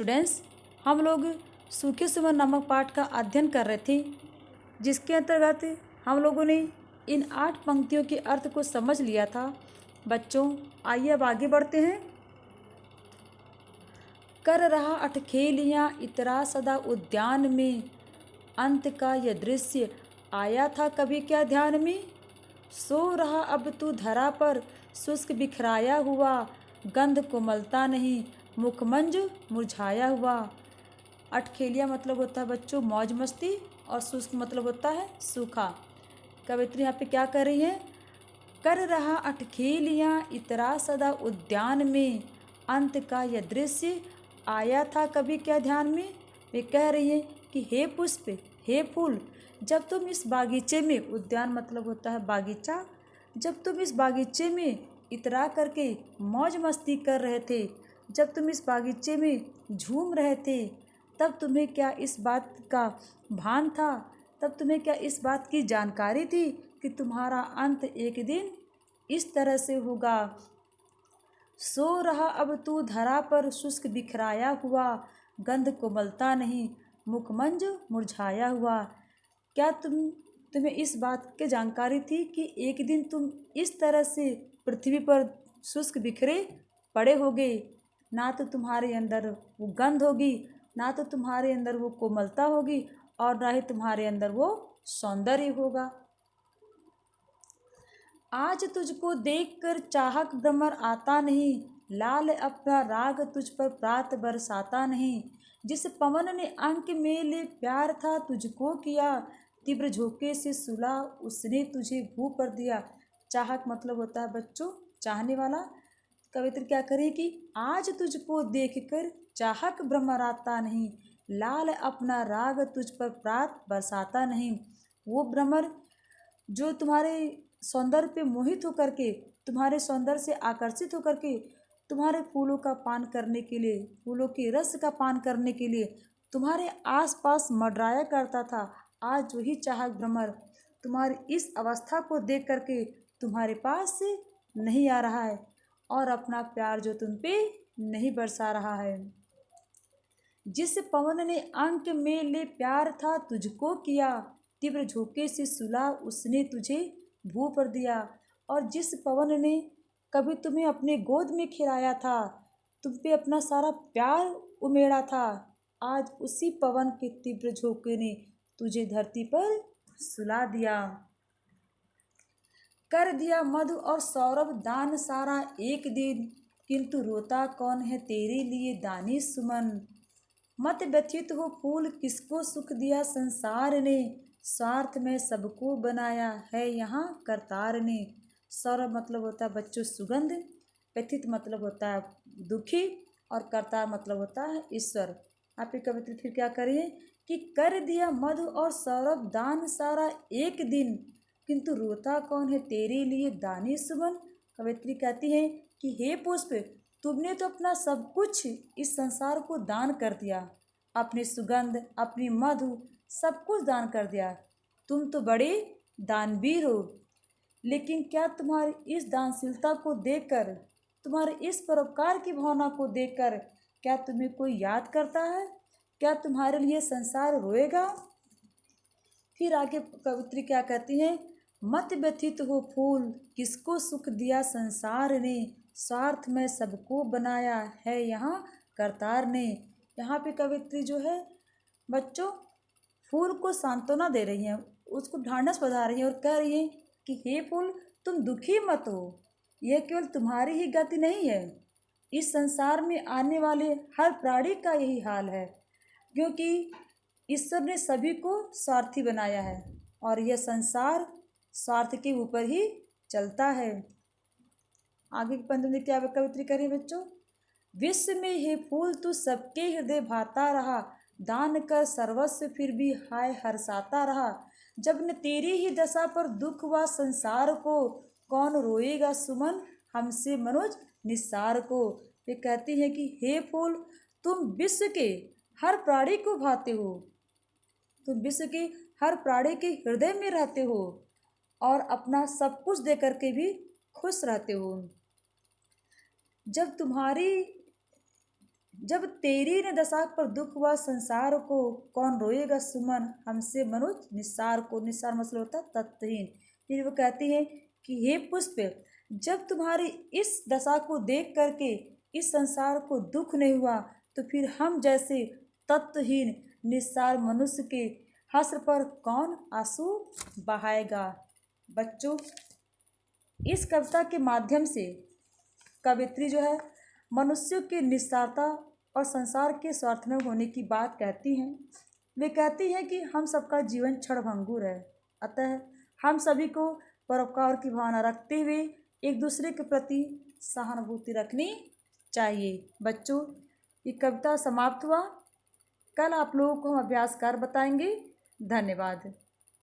Students, हम लोग सूखे सुमन नामक पाठ का अध्ययन कर रहे थे, जिसके अंतर्गत हम लोगों ने इन 8 पंक्तियों के अर्थ को समझ लिया था। बच्चों, आइए अब आगे बढ़ते हैं। कर रहा अठखेलियाँ इतरा सदा उद्यान में, अंत का यह दृश्य आया था कभी क्या ध्यान में। सो रहा अब तू धरा पर शुष्क बिखराया हुआ, गंध कोमलता नहीं मुखमंज मुरझाया हुआ। अठखेलिया मतलब होता है बच्चों मौज मस्ती, और शुष्क मतलब होता है सूखा। कवित्री यहाँ पे क्या कर रही है? कर रहा अठखेलियाँ इतरा सदा उद्यान में, अंत का यह दृश्य आया था कभी क्या ध्यान में। वे कह रही है कि हे पुष्प, हे फूल, जब तुम इस बागीचे में, उद्यान मतलब होता है बागीचा, जब तुम इस बागीचे में इतरा करके मौज मस्ती कर रहे थे, जब तुम इस बागीचे में झूम रहे थे, तब तुम्हें क्या इस बात का भान था, तब तुम्हें क्या इस बात की जानकारी थी कि तुम्हारा अंत एक दिन इस तरह से होगा। सो रहा अब तू धरा पर शुष्क बिखराया हुआ, गंध कोमलता नहीं मुखमंज मुरझाया हुआ। क्या तुम्हें इस बात की जानकारी थी कि एक दिन तुम इस तरह से पृथ्वी पर शुष्क बिखरे पड़े होगे। ना तो तुम्हारे अंदर वो गंध होगी, ना तो तुम्हारे अंदर वो कोमलता होगी, और ना ही तुम्हारे अंदर वो सौंदर्य होगा। आज तुझको देखकर चाहक भ्रमर आता नहीं, लाल अपना राग तुझ पर प्रात बरसाता नहीं। जिस पवन ने अंक में ले प्यार था तुझको किया, तीव्र झोंके से सुला उसने तुझे भू पर दिया। चाहक मतलब होता है बच्चों चाहने वाला। कवित्र क्या करे कि आज तुझको देखकर चाहक भ्रमर आता नहीं, लाल अपना राग तुझ पर प्रात बरसाता नहीं। वो भ्रमर जो तुम्हारे सौंदर्य पे मोहित होकर के, तुम्हारे सौंदर्य से आकर्षित होकर के, तुम्हारे फूलों का पान करने के लिए, फूलों के रस का पान करने के लिए तुम्हारे आसपास मंडराया करता था, आज वही चाहक भ्रमर तुम्हारी इस अवस्था को देख करके तुम्हारे पास से नहीं आ रहा है, और अपना प्यार जो तुम पे नहीं बरसा रहा है। जिस पवन ने अंक में ले प्यार था तुझको किया, तीव्र झोंके से सुला उसने तुझे भू पर दिया। और जिस पवन ने कभी तुम्हें अपने गोद में खिलाया था, तुम पे अपना सारा प्यार उमेड़ा था, आज उसी पवन के तीव्र झोंके ने तुझे धरती पर सुला दिया। कर दिया मधु और सौरभ दान सारा एक दिन, किंतु रोता कौन है तेरे लिए दानी सुमन। मत व्यथित हो फूल किसको सुख दिया संसार ने, स्वार्थ में सबको बनाया है यहाँ करतार ने। सौरभ मतलब होता है बच्चों सुगंध, व्यथित मतलब होता है दुखी, और करतार मतलब होता है ईश्वर। आप कवित्री फिर क्या करिए कि कर दिया मधु और सौरभ दान सारा एक दिन, किंतु रोता कौन है तेरे लिए दानी सुमन। कवित्री कहती है कि हे पुष्प, तुमने तो अपना सब कुछ इस संसार को दान कर दिया, अपनी सुगंध, अपनी मधु, सब कुछ दान कर दिया। तुम तो बड़े दानवीर हो, लेकिन क्या तुम्हारी इस दानशीलता को देखकर, तुम्हारे इस परोपकार की भावना को देखकर, क्या तुम्हें कोई याद करता है? क्या तुम्हारे लिए संसार रोएगा? फिर आगे कवित्री क्या कहती है? मत व्यथित हो फूल किसको सुख दिया संसार ने, स्वार्थ में सबको बनाया है यहाँ करतार ने। यहाँ पे कवित्री जो है बच्चों फूल को सांत्वना दे रही हैं, उसको ढांढस बधा रही हैं, और कह रही हैं कि हे फूल, तुम दुखी मत हो, यह केवल तुम्हारी ही गति नहीं है, इस संसार में आने वाले हर प्राणी का यही हाल है, क्योंकि ईश्वर ने सभी को स्वार्थी बनाया है, और यह संसार स्वार्थ के ऊपर ही चलता है। आगे की पंक्ति में क्या कवित्री करें बच्चों? विश्व में हे फूल तू सबके हृदय भाता रहा, दान कर सर्वस्व फिर भी हाय हर्षाता रहा। जब न तेरी ही दशा पर दुख हुआ संसार को, कौन रोएगा सुमन हमसे मनुज निस्सार को। ये कहती है कि हे फूल, तुम विश्व के हर प्राणी को भाते हो, तुम विश्व के हर प्राणी के हृदय में रहते हो, और अपना सब कुछ दे करके भी खुश रहते हो। जब तुम्हारी जब तेरी न दशा पर दुख हुआ संसार को, कौन रोएगा सुमन हमसे मनुज निस्सार को। निस्सार मतलब होता है तत्वहीन। फिर वो कहती है कि हे पुष्प, जब तुम्हारी इस दशा को देख करके इस संसार को दुख नहीं हुआ, तो फिर हम जैसे तत्वहीन निस्सार मनुष्य के हश्र पर कौन आंसू बहाएगा। बच्चों, इस कविता के माध्यम से कवित्री जो है मनुष्यों की निस्सारता और संसार के स्वार्थ में होने की बात कहती हैं। वे कहती हैं कि हम सबका जीवन क्षणभंगुर है, अतः हम सभी को परोपकार की भावना रखते हुए एक दूसरे के प्रति सहानुभूति रखनी चाहिए। बच्चों, ये कविता समाप्त हुआ। कल आप लोगों को हम अभ्यास कर बताएंगे। धन्यवाद।